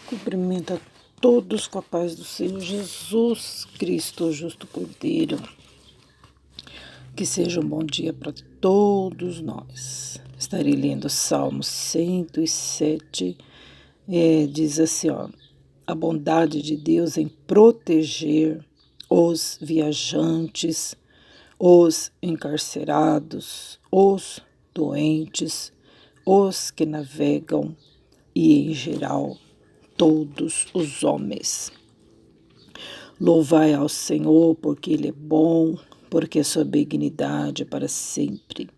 Cumprimento a todos com a paz do Senhor Jesus Cristo, o justo Cordeiro. Que seja um bom dia para todos nós. Estarei lendo o Salmo 107, diz assim, a bondade de Deus em proteger os viajantes, os encarcerados, os doentes, os que navegam e, em geral, todos os homens. Louvai ao Senhor, porque Ele é bom, porque a sua benignidade é para sempre.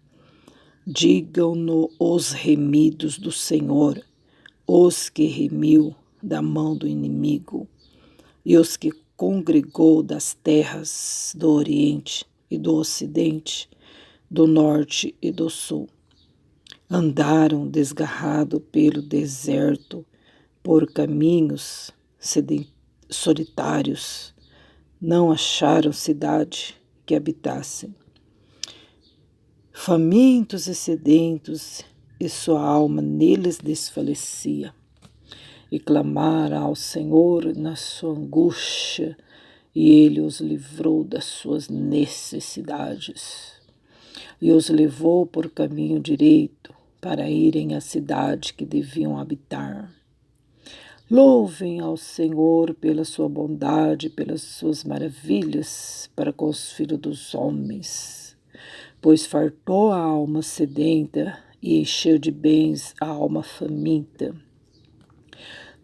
Digam-no os remidos do Senhor, os que remiu da mão do inimigo, e os que congregou das terras do Oriente e do Ocidente, do Norte e do Sul. Andaram desgarrado pelo deserto, por caminhos solitários, não acharam cidade que habitassem. Famintos e sedentos, e sua alma neles desfalecia. E clamaram ao Senhor na sua angústia, e Ele os livrou das suas necessidades. E os levou por caminho direito, para irem à cidade que deviam habitar. Louvem ao Senhor pela sua bondade, pelas suas maravilhas para com os filhos dos homens, pois fartou a alma sedenta e encheu de bens a alma faminta,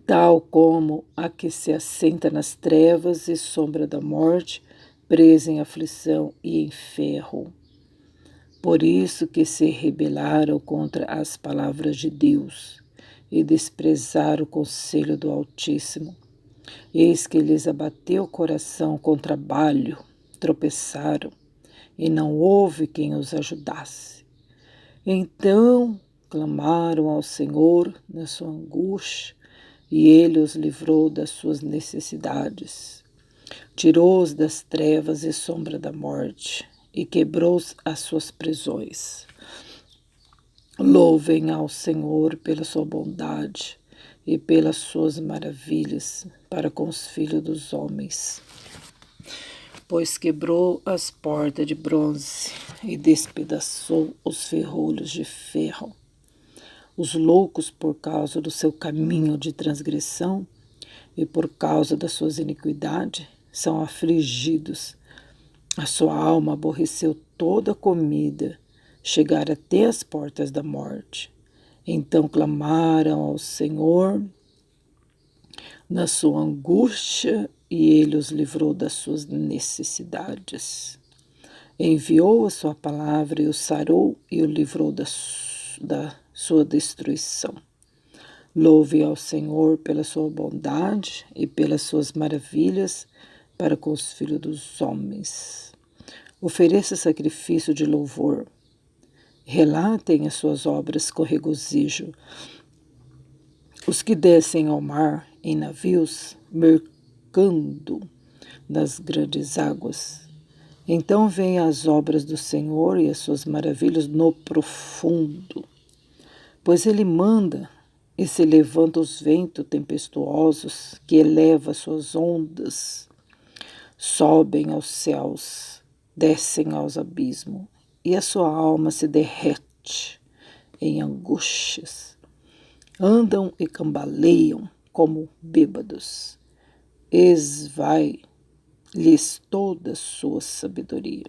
tal como a que se assenta nas trevas e sombra da morte, presa em aflição e em ferro. Por isso que se rebelaram contra as palavras de Deus, e desprezar o conselho do Altíssimo. Eis que lhes abateu o coração com trabalho, tropeçaram, e não houve quem os ajudasse. Então clamaram ao Senhor na sua angústia, e Ele os livrou das suas necessidades. Tirou-os das trevas e sombra da morte, e quebrou as suas prisões. Louvem ao Senhor pela sua bondade e pelas suas maravilhas para com os filhos dos homens. Pois quebrou as portas de bronze e despedaçou os ferrolhos de ferro. Os loucos, por causa do seu caminho de transgressão e por causa das suas iniquidades, são afligidos. A sua alma aborreceu toda a comida, chegar até as portas da morte. Então clamaram ao Senhor na sua angústia, e Ele os livrou das suas necessidades. Enviou a sua palavra e o sarou e o livrou da sua destruição. Louve ao Senhor pela sua bondade e pelas suas maravilhas para com os filhos dos homens. Ofereça sacrifício de louvor. Relatem as suas obras com regozijo. Os que descem ao mar em navios, mercando nas grandes águas. Então veem as obras do Senhor e as suas maravilhas no profundo. Pois Ele manda e se levanta os ventos tempestuosos, que eleva suas ondas, sobem aos céus, descem aos abismos, e a sua alma se derrete em angústias. Andam e cambaleiam como bêbados. Esvai-lhes toda a sua sabedoria.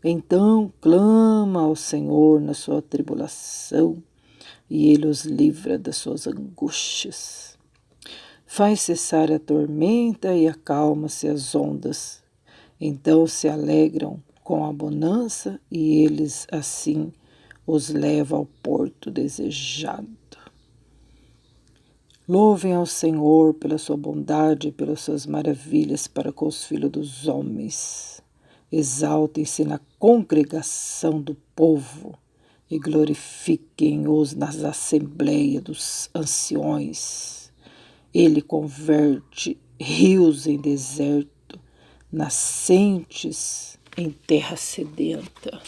Então clama ao Senhor na sua tribulação, e Ele os livra das suas angústias. Faz cessar a tormenta e acalma-se as ondas. Então se alegram com a bonança, e eles assim os leva ao porto desejado. Louvem ao Senhor pela sua bondade e pelas suas maravilhas para com os filhos dos homens. Exaltem-se na congregação do povo e glorifiquem-os nas assembleias dos anciões. Ele converte rios em deserto, nascentes em terra sedenta.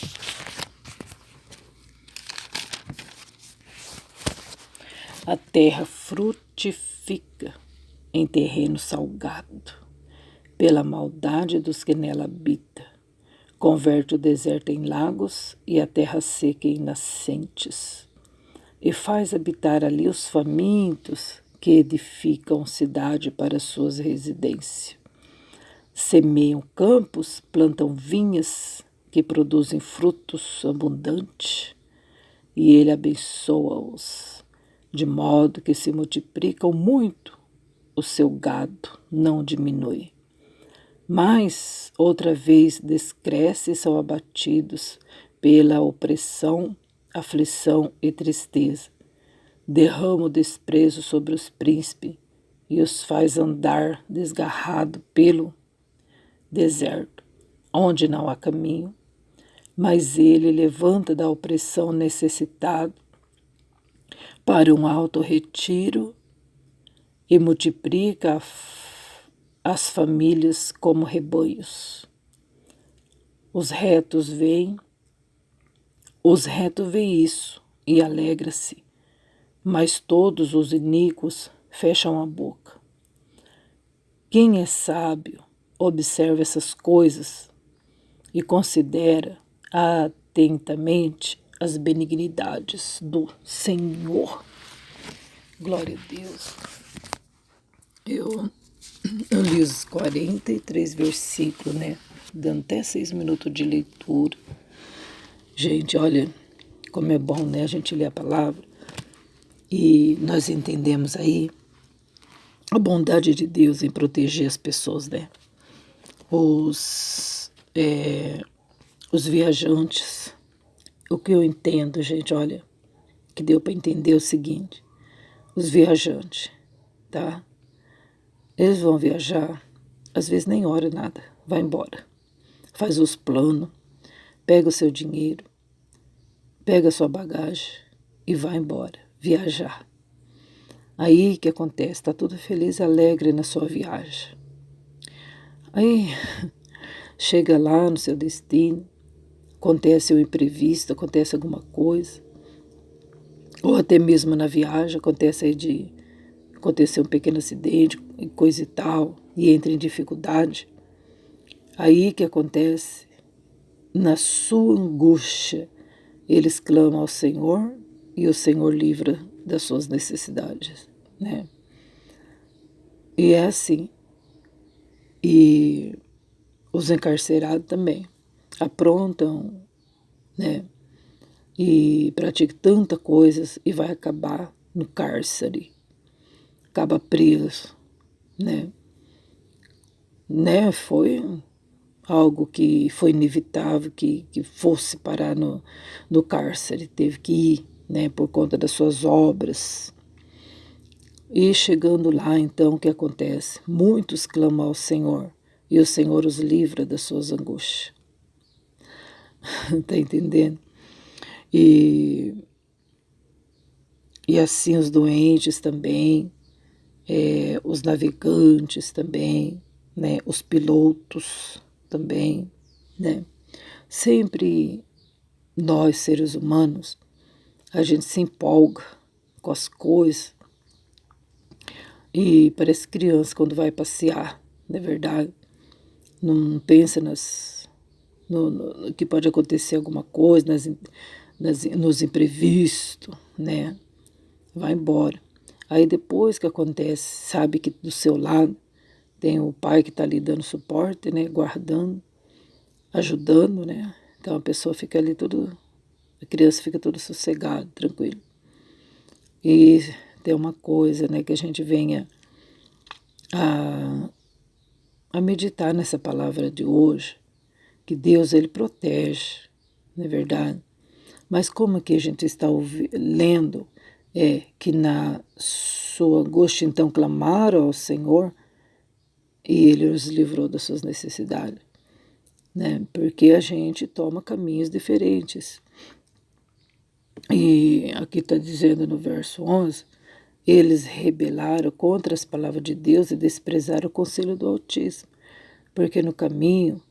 A terra frutifica fica em terreno salgado, pela maldade dos que nela habitam. Converte o deserto em lagos e a terra seca em nascentes. E faz habitar ali os famintos que edificam cidade para suas residências. Semeiam campos, plantam vinhas que produzem frutos abundantes, e ele abençoa-os, de modo que se multiplicam muito, o seu gado não diminui. Mas, outra vez, descrescem e são abatidos pela opressão, aflição e tristeza. Derrama o desprezo sobre os príncipes e os faz andar desgarrado pelo deserto, onde não há caminho. Mas ele levanta da opressão necessitado para um alto retiro e multiplica as famílias como rebanhos. Os retos veem isso e alegra-se, mas todos os iníquos fecham a boca. Quem é sábio observa essas coisas e considera atentamente as benignidades do Senhor. Glória a Deus. Eu li os 43 versículos, né? Dando até 6 minutos de leitura. Gente, olha como é bom, né? A gente lê a palavra e nós entendemos aí a bondade de Deus em proteger as pessoas, né? Os viajantes. O que eu entendo, gente, olha, que deu para entender é o seguinte: os viajantes, tá? Eles vão viajar, às vezes nem ora nada, vai embora. Faz os planos, pega o seu dinheiro, pega a sua bagagem e vai embora, viajar. Aí o que acontece? Está tudo feliz e alegre na sua viagem. Aí chega lá no seu destino, acontece o imprevisto, acontece alguma coisa, ou até mesmo na viagem acontece aí de acontecer um pequeno acidente, coisa e tal, e entra em dificuldade. Aí que acontece? Na sua angústia, eles clamam ao Senhor e o Senhor livra das suas necessidades, né? E é assim. E os encarcerados também aprontam, né? E praticam tanta coisas e vai acabar no cárcere, acaba preso, né? Foi algo que foi inevitável que fosse parar no cárcere, teve que ir, né, por conta das suas obras. E chegando lá, então, o que acontece? Muitos clamam ao Senhor e o Senhor os livra das suas angústias. Está entendendo? E assim os doentes também, os navegantes também, né, os pilotos também, né? Sempre nós, seres humanos, a gente se empolga com as coisas e parece criança quando vai passear, não é verdade? Não pensa no que pode acontecer alguma coisa, nos imprevistos, né? Vai embora. Aí depois que acontece, sabe que do seu lado tem o pai que está ali dando suporte, né? Guardando, ajudando, né? Então a pessoa fica ali a criança fica toda sossegada, tranquila. E tem uma coisa, né, que a gente venha a meditar nessa palavra de hoje, que Deus, Ele protege, não é verdade? Mas como que a gente está lendo que na sua angústia então clamaram ao Senhor e Ele os livrou das suas necessidades, né? Porque a gente toma caminhos diferentes. E aqui está dizendo no verso 11, eles rebelaram contra as palavras de Deus e desprezaram o conselho do Altíssimo, porque no caminho,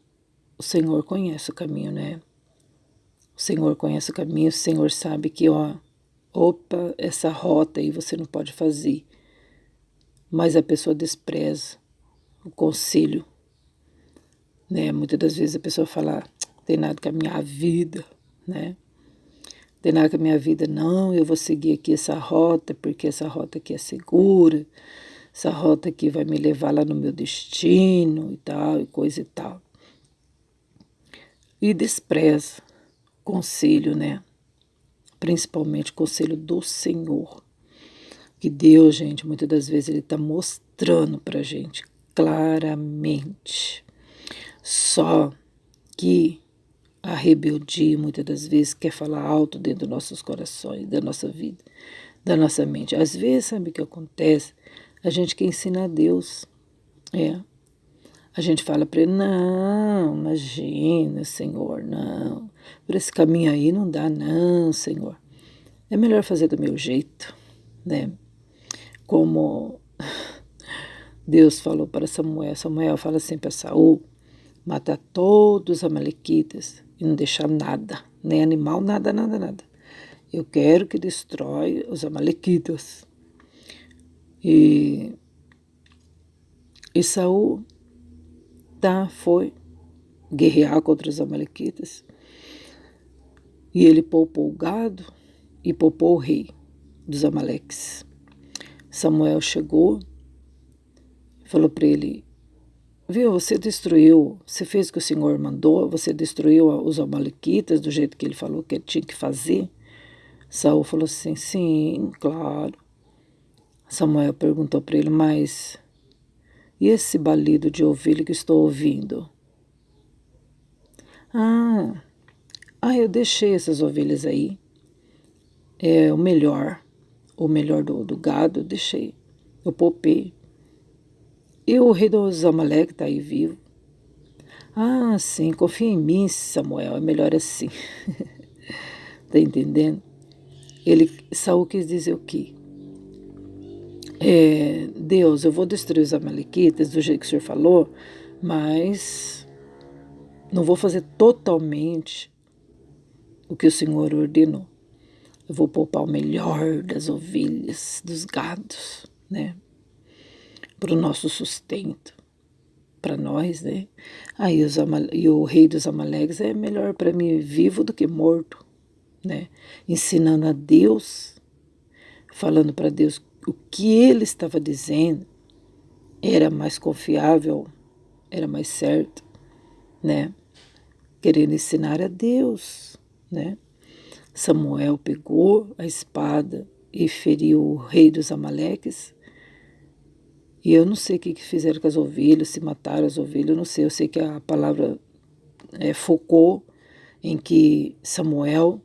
o Senhor conhece o caminho, né? O Senhor conhece o caminho, o Senhor sabe que, opa, essa rota aí você não pode fazer. mas a pessoa despreza o conselho, né? Muitas das vezes a pessoa fala, tem nada com a minha vida, né? Tem nada com a minha vida, não, eu vou seguir aqui essa rota, porque essa rota aqui é segura, essa rota aqui vai me levar lá no meu destino e tal, e coisa e tal. E despreza o conselho, né? Principalmente o conselho do Senhor. Que Deus, gente, muitas das vezes Ele está mostrando para a gente claramente. Só que a rebeldia, muitas das vezes, quer falar alto dentro dos nossos corações, da nossa vida, da nossa mente. Às vezes, sabe o que acontece? A gente quer ensinar a Deus. A gente fala para ele, não, imagina, Senhor, não. Por esse caminho aí não dá, não, Senhor. É melhor fazer do meu jeito, né? Como Deus falou para Samuel. Samuel fala assim para Saul, mata todos os amalequitas e não deixar nada, nem animal, nada, nada, nada. Eu quero que destrói os amalequitas. E Saul foi guerrear contra os amalequitas. E ele poupou o gado e poupou o rei dos amaleques. Samuel chegou, falou para ele, viu, você fez o que o Senhor mandou, você destruiu os amalequitas do jeito que ele falou que ele tinha que fazer? Saul falou assim, sim, claro. Samuel perguntou para ele, mas e esse balido de ovelha que estou ouvindo? Eu deixei essas ovelhas aí. É o melhor do gado, eu deixei. Eu poupei. E o rei dos Amaleque está aí vivo. Sim, confia em mim, Samuel, é melhor assim. Tá entendendo? Saul quis dizer o quê? Deus, eu vou destruir os amalequitas do jeito que o Senhor falou, mas não vou fazer totalmente o que o Senhor ordenou. Eu vou poupar o melhor das ovelhas, dos gados, né? Para o nosso sustento, para nós, né? E o rei dos Amaleques é melhor para mim vivo do que morto, né? Ensinando a Deus, falando para Deus o que ele estava dizendo era mais confiável, era mais certo, né? Querendo ensinar a Deus, né? Samuel pegou a espada e feriu o rei dos Amaleques. E eu não sei o que fizeram com as ovelhas, se mataram as ovelhas, eu não sei. Eu sei que a palavra focou em que Samuel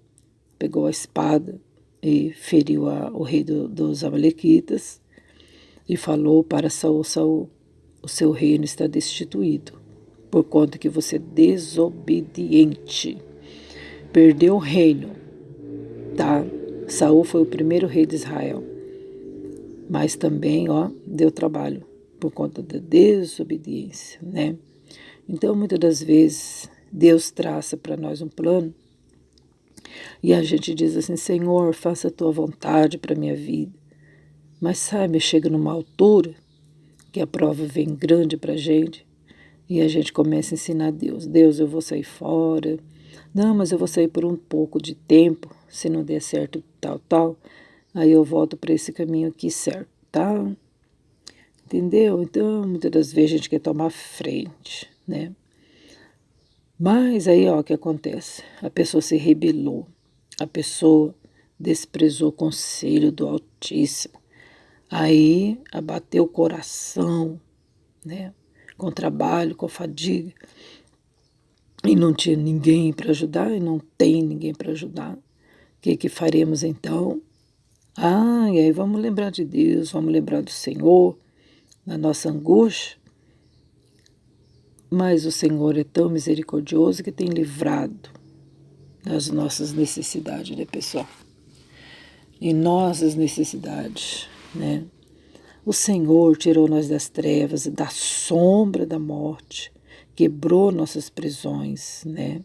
pegou a espada e feriu o rei dos Amalequitas e falou para Saul, Saul, o seu reino está destituído, por conta que você é desobediente. Perdeu o reino, tá? Saul foi o primeiro rei de Israel, mas também, deu trabalho por conta da desobediência, né? Então, muitas das vezes, Deus traça para nós um plano e a gente diz assim, Senhor, faça a tua vontade para a minha vida. Mas sabe, chega numa altura que a prova vem grande para a gente e a gente começa a ensinar a Deus. Deus, eu vou sair fora. Não, mas eu vou sair por um pouco de tempo, se não der certo, tal. Aí eu volto para esse caminho aqui certo, tá? Entendeu? Então, muitas das vezes a gente quer tomar frente, né? Mas aí, o que acontece? A pessoa se rebelou, a pessoa desprezou o conselho do Altíssimo. Aí, abateu o coração, né? Com trabalho, com fadiga. E não tinha ninguém para ajudar, e não tem ninguém para ajudar. O que faremos então? E aí vamos lembrar de Deus, vamos lembrar do Senhor, na nossa angústia. Mas o Senhor é tão misericordioso que tem livrado das nossas necessidades, né, pessoal? Em nossas necessidades, né? O Senhor tirou nós das trevas, da sombra da morte, quebrou nossas prisões, né?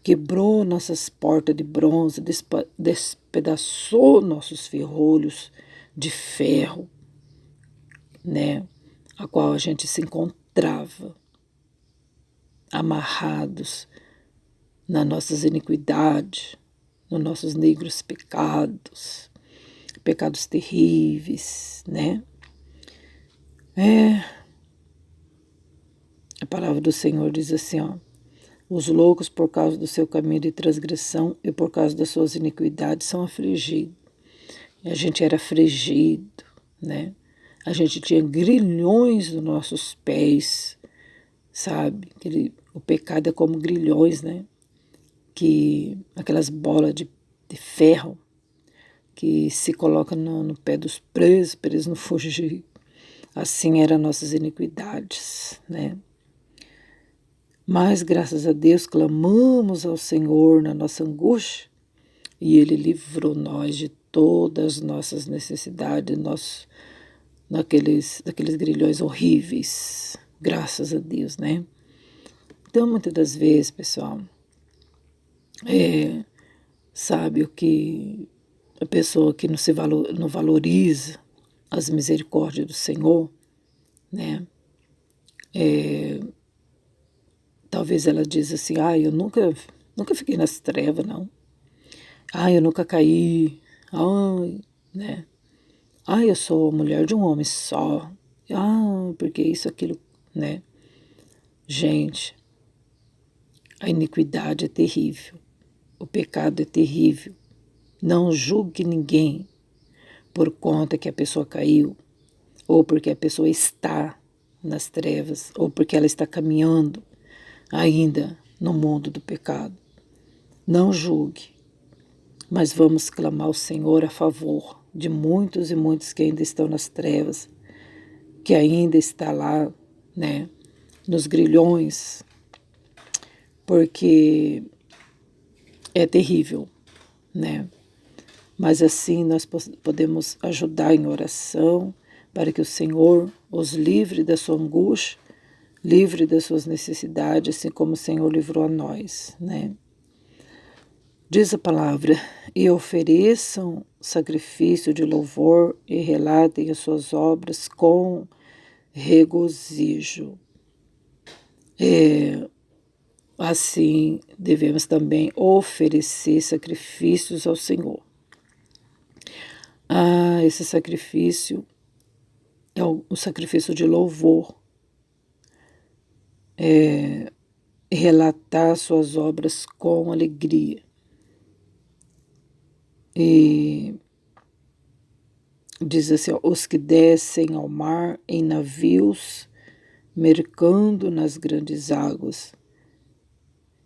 Quebrou nossas portas de bronze, despedaçou nossos ferrolhos de ferro, né, a qual a gente se encontrava, amarrados nas nossas iniquidades, nos nossos negros pecados, pecados terríveis, né? A palavra do Senhor diz assim, ó, os loucos por causa do seu caminho de transgressão e por causa das suas iniquidades são afligidos. E a gente era afligido, né? A gente tinha grilhões nos nossos pés, sabe? O pecado é como grilhões, né? Aquelas bolas de ferro que se coloca no pé dos presos para eles não fugir. Assim eram nossas iniquidades, né? Mas, graças a Deus, clamamos ao Senhor na nossa angústia e Ele livrou nós de todas as nossas necessidades, daqueles grilhões horríveis. Graças a Deus, né? Então, muitas das vezes, pessoal, sabe o que a pessoa que não valoriza as misericórdias do Senhor, né? Talvez ela diz assim, eu nunca fiquei nas trevas, não. Eu nunca caí. Né? Eu sou a mulher de um homem só. Porque isso, aquilo, né? Gente, a iniquidade é terrível. O pecado é terrível. Não julgue ninguém por conta que a pessoa caiu, ou porque a pessoa está nas trevas, ou porque ela está caminhando ainda no mundo do pecado. Não julgue, mas vamos clamar ao Senhor a favor de muitos e muitos que ainda estão nas trevas, que ainda está lá, né, nos grilhões, porque é terrível, né? Mas assim nós podemos ajudar em oração para que o Senhor os livre da sua angústia, livre das suas necessidades, assim como o Senhor livrou a nós, né? Diz a palavra, e ofereçam sacrifício de louvor e relatem as suas obras com regozijo. Assim, devemos também oferecer sacrifícios ao Senhor. Esse sacrifício é o sacrifício de louvor. Relatar suas obras com alegria. E diz assim, os que descem ao mar em navios, mercando nas grandes águas.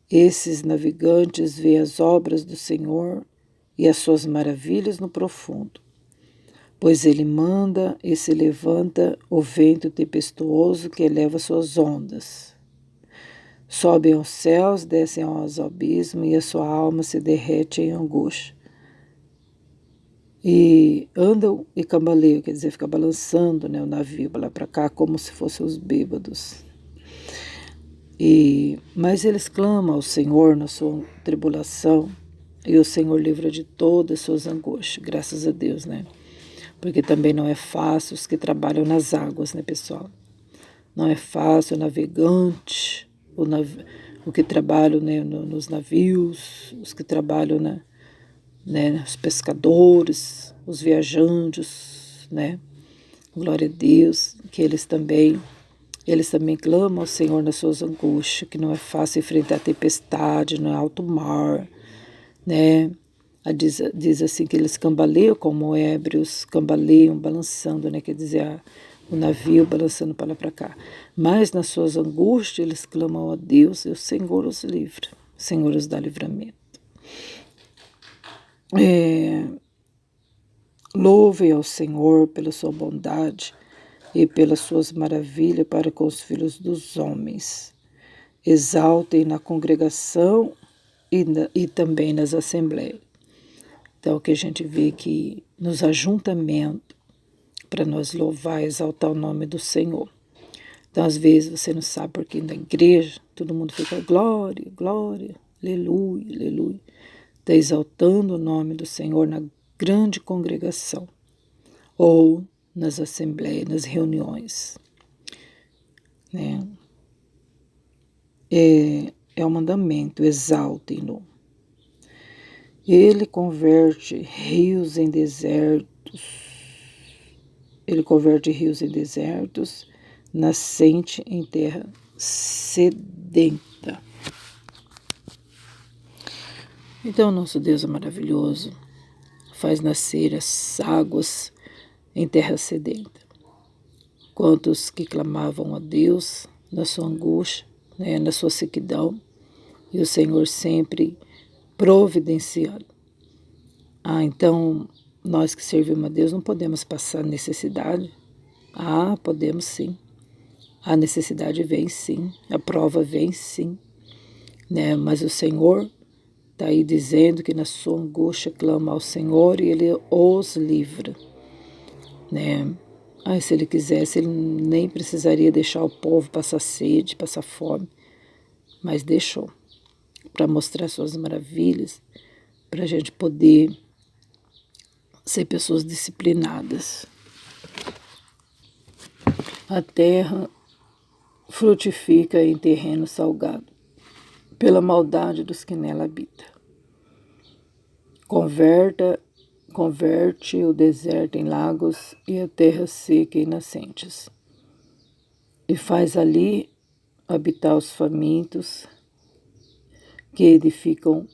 Esses navegantes veem as obras do Senhor e as suas maravilhas no profundo. Pois ele manda e se levanta o vento tempestuoso que eleva suas ondas. Sobem aos céus, descem aos abismos e a sua alma se derrete em angústia. E andam e cambaleiam, quer dizer, fica balançando, né, o navio para lá para cá como se fossem os bêbados. Mas eles clamam ao Senhor na sua tribulação e o Senhor livra de todas as suas angústias, graças a Deus, né? Porque também não é fácil os que trabalham nas águas, né, pessoal? Não é fácil o navegante, o que trabalham, né, nos navios, os que trabalham, né, os pescadores, os viajantes, né? Glória a Deus, que eles também clamam ao Senhor nas suas angústias, que não é fácil enfrentar a tempestade, no alto mar, né? Diz assim que eles cambaleiam como ébrios, cambaleiam, balançando, né? Quer dizer, o navio balançando para lá para cá. Mas nas suas angústias eles clamam a Deus e o Senhor os livra, o Senhor os dá livramento. Louvem ao Senhor pela sua bondade e pelas suas maravilhas para com os filhos dos homens. Exaltem na congregação e também nas assembleias. Então, que a gente vê que nos ajuntamentos, para nós louvar e exaltar o nome do Senhor. Então, às vezes, você não sabe porque na igreja todo mundo fica glória, glória, aleluia, aleluia. Está exaltando o nome do Senhor na grande congregação. Ou nas assembleias, nas reuniões, né? É um mandamento, exaltem-no. Ele converte rios em desertos, nascente em terra sedenta. Então, nosso Deus é maravilhoso, faz nascer as águas em terra sedenta. Quantos que clamavam a Deus na sua angústia, né, na sua sequidão, e o Senhor sempre providenciando. Então, nós que servimos a Deus não podemos passar necessidade? Podemos sim. A necessidade vem sim, a prova vem sim, né? Mas o Senhor está aí dizendo que na sua angústia clama ao Senhor e Ele os livra, né? Se Ele quisesse, Ele nem precisaria deixar o povo passar sede, passar fome, mas deixou para mostrar suas maravilhas, para a gente poder ser pessoas disciplinadas. A terra frutifica em terreno salgado, pela maldade dos que nela habitam. Converte o deserto em lagos e a terra seca em nascentes. E faz ali habitar os famintos que edificam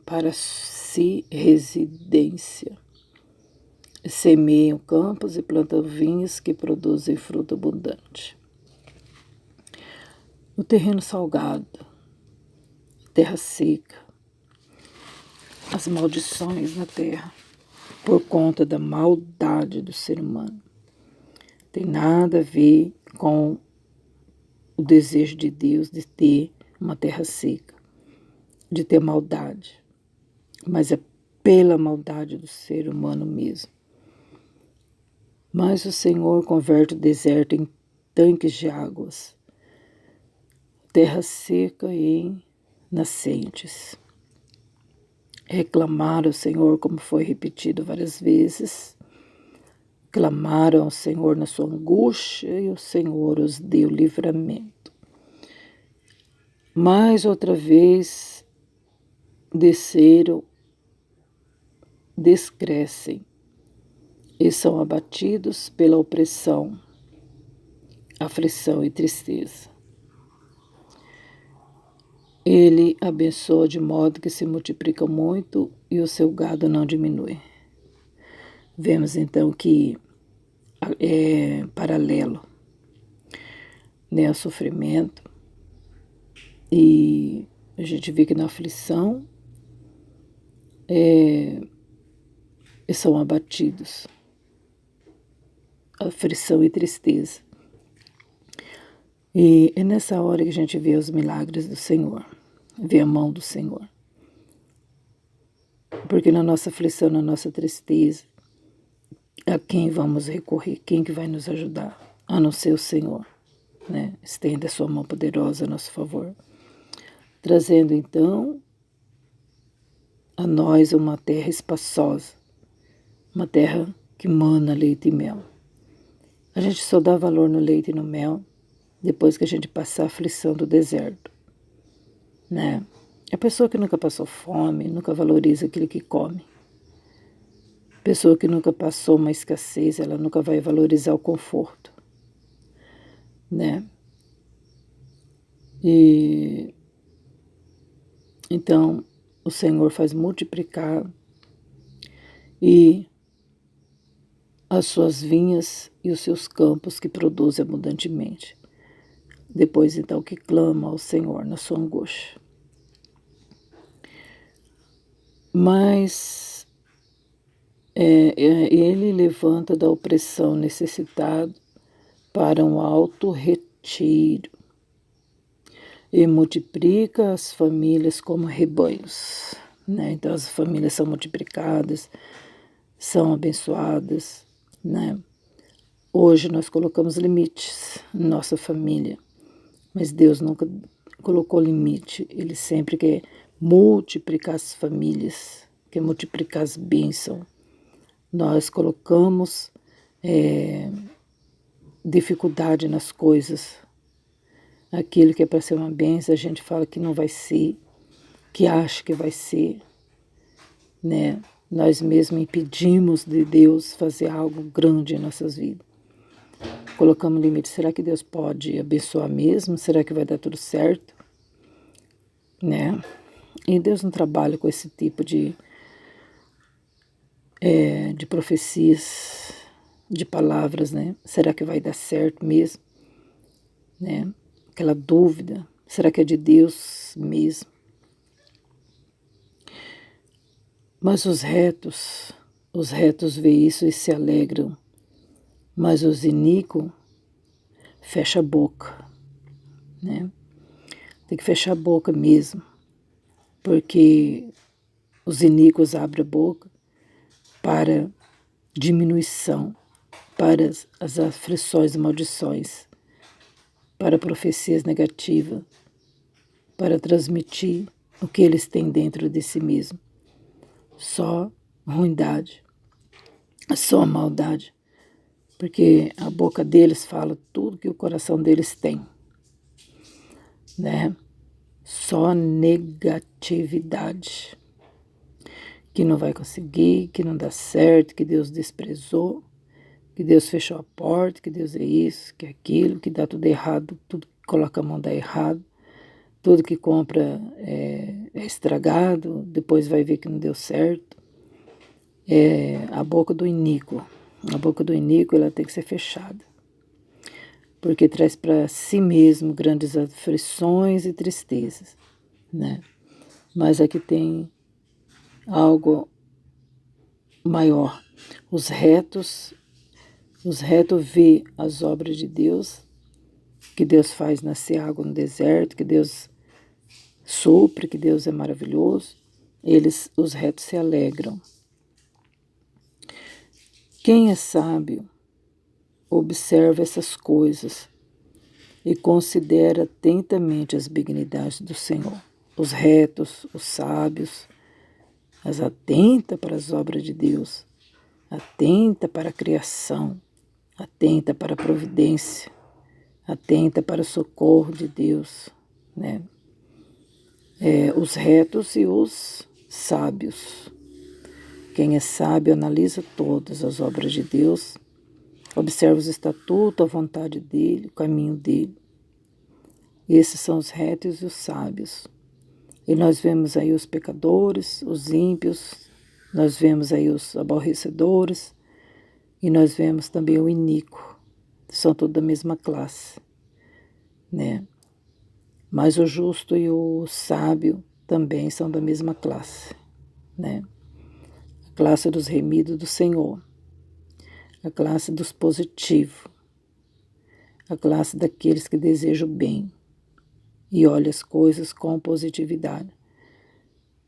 para si residência. Semeiam campos e plantam vinhos que produzem fruto abundante. O terreno salgado, a terra seca, as maldições na terra, por conta da maldade do ser humano. Tem nada a ver com o desejo de Deus de ter uma terra seca, de ter maldade, mas é pela maldade do ser humano mesmo. Mas o Senhor converte o deserto em tanques de águas, terra seca em nascentes. Reclamaram ao Senhor, como foi repetido várias vezes. Clamaram ao Senhor na sua angústia e o Senhor os deu livramento. Mais outra vez desceram, descrescem e são abatidos pela opressão, aflição e tristeza. Ele abençoa de modo que se multiplica muito e o seu gado não diminui. Vemos então que é paralelo, né, ao sofrimento, e a gente vê que na aflição são abatidos, aflição e tristeza. E é nessa hora que a gente vê os milagres do Senhor, vê a mão do Senhor. Porque na nossa aflição, na nossa tristeza, a quem vamos recorrer? Quem que vai nos ajudar? A não ser o Senhor, né? Estende a sua mão poderosa a nosso favor. Trazendo então a nós uma terra espaçosa, uma terra que mana leite e mel. A gente só dá valor no leite e no mel depois que a gente passar a aflição do deserto, né? A pessoa que nunca passou fome, nunca valoriza aquilo que come. A pessoa que nunca passou uma escassez, ela nunca vai valorizar o conforto, né? E então o Senhor faz multiplicar e as suas vinhas e os seus campos que produzem abundantemente. Depois, então, que clama ao Senhor na sua angústia. Mas ele levanta da opressão necessitado para um alto retiro e multiplica as famílias como rebanhos, né? Então, as famílias são multiplicadas, são abençoadas, né? Hoje nós colocamos limites na nossa família, mas Deus nunca colocou limite. Ele sempre quer multiplicar as famílias, quer multiplicar as bênçãos. Nós colocamos dificuldade nas coisas. Aquilo que é para ser uma bênção, a gente fala que não vai ser, que acha que vai ser, né? Nós mesmos impedimos de Deus fazer algo grande em nossas vidas. Colocamos limite. Será que Deus pode abençoar mesmo? Será que vai dar tudo certo? Né? E Deus não trabalha com esse tipo de profecias, de palavras, né? Será que vai dar certo mesmo? Né? Aquela dúvida, será que é de Deus mesmo? Mas os retos veem isso e se alegram, mas os iníquos fecham a boca, né? Tem que fechar a boca mesmo, porque os iníquos abrem a boca para diminuição, para as aflições e maldições, para profecias negativas, para transmitir o que eles têm dentro de si mesmo. Só ruindade, só maldade, porque a boca deles fala tudo que o coração deles tem, né? Só negatividade, que não vai conseguir, que não dá certo, que Deus desprezou, que Deus fechou a porta, que Deus é isso, que é aquilo, que dá tudo errado, tudo que coloca a mão dá errado, tudo que compra é estragado, depois vai ver que não deu certo. A boca do iníquo. A boca do iníquo ela tem que ser fechada, porque traz para si mesmo grandes aflições e tristezas, né? Mas aqui tem algo maior. Os retos vê as obras de Deus, que Deus faz nascer água no deserto, que Deus supre, que Deus é maravilhoso. Os retos se alegram. Quem é sábio observa essas coisas e considera atentamente as benignidades do Senhor. Os retos, os sábios, as atenta para as obras de Deus, atenta para a criação, atenta para a providência, atenta para o socorro de Deus, né? Os retos e os sábios. Quem é sábio analisa todas as obras de Deus, observa os estatutos, a vontade dele, o caminho dele. Esses são os retos e os sábios. E nós vemos aí os pecadores, os ímpios, nós vemos aí os aborrecedores, e nós vemos também o iníquo. São todos da mesma classe, né? Mas o justo e o sábio também são da mesma classe, né? A classe dos remidos do Senhor, a classe dos positivos, a classe daqueles que desejam o bem e olham as coisas com positividade,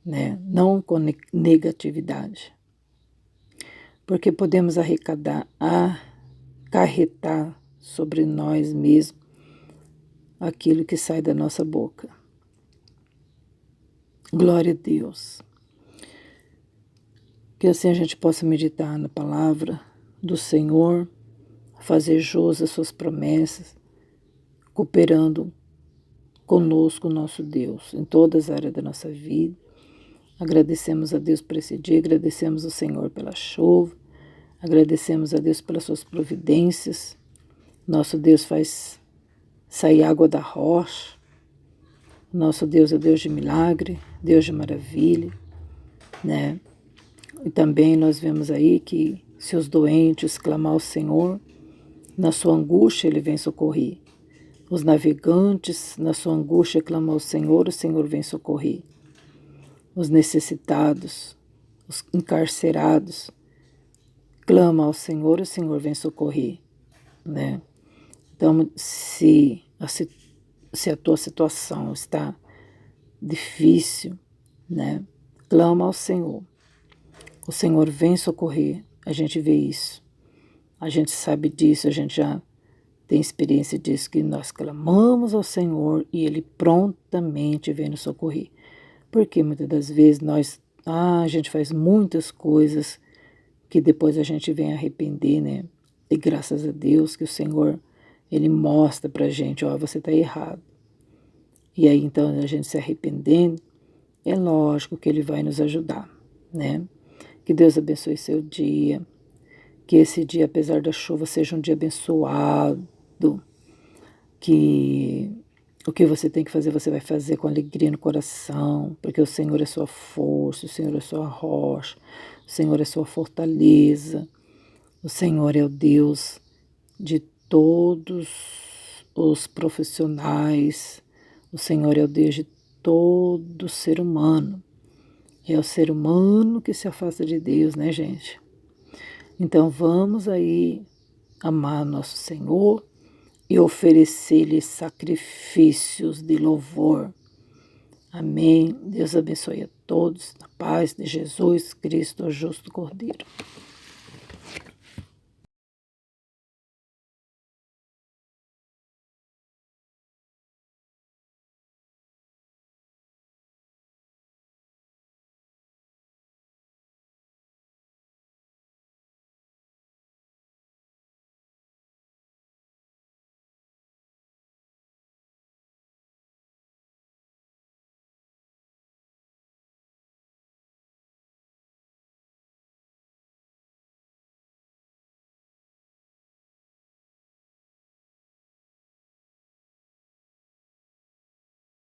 né? Não com negatividade. Porque podemos acarretar sobre nós mesmos aquilo que sai da nossa boca. Glória a Deus. Que assim a gente possa meditar na palavra do Senhor, fazer jus às suas promessas, cooperando conosco, nosso Deus, em todas as áreas da nossa vida. Agradecemos a Deus por esse dia, agradecemos ao Senhor pela chuva, agradecemos a Deus pelas suas providências. Nosso Deus faz sair água da rocha. Nosso Deus é Deus de milagre, Deus de maravilha, né? E também nós vemos aí que se os doentes clamar ao Senhor, na sua angústia ele vem socorrer. Os navegantes, na sua angústia, clamam ao Senhor, o Senhor vem socorrer. Os necessitados, os encarcerados, clamam ao Senhor, o Senhor vem socorrer, né? Então, se a tua situação está difícil, né? Clama ao Senhor. O Senhor vem socorrer. A gente vê isso. A gente sabe disso, a gente já tem experiência disso, que nós clamamos ao Senhor e Ele prontamente vem nos socorrer. Porque muitas das vezes a gente faz muitas coisas que depois a gente vem arrepender, né? E graças a Deus que o Senhor, Ele mostra pra gente, ó, você está errado. E aí então a gente se arrependendo, é lógico que Ele vai nos ajudar, né? Que Deus abençoe seu dia, que esse dia, apesar da chuva, seja um dia abençoado, que o que você tem que fazer, você vai fazer com alegria no coração, porque o Senhor é sua força, o Senhor é sua rocha, o Senhor é sua fortaleza, o Senhor é o Deus de todos os profissionais, o Senhor é o Deus de todo ser humano. É o ser humano que se afasta de Deus, né, gente? Então vamos aí amar nosso Senhor e oferecer-lhe sacrifícios de louvor. Amém. Deus abençoe a todos, na paz de Jesus Cristo, o justo Cordeiro.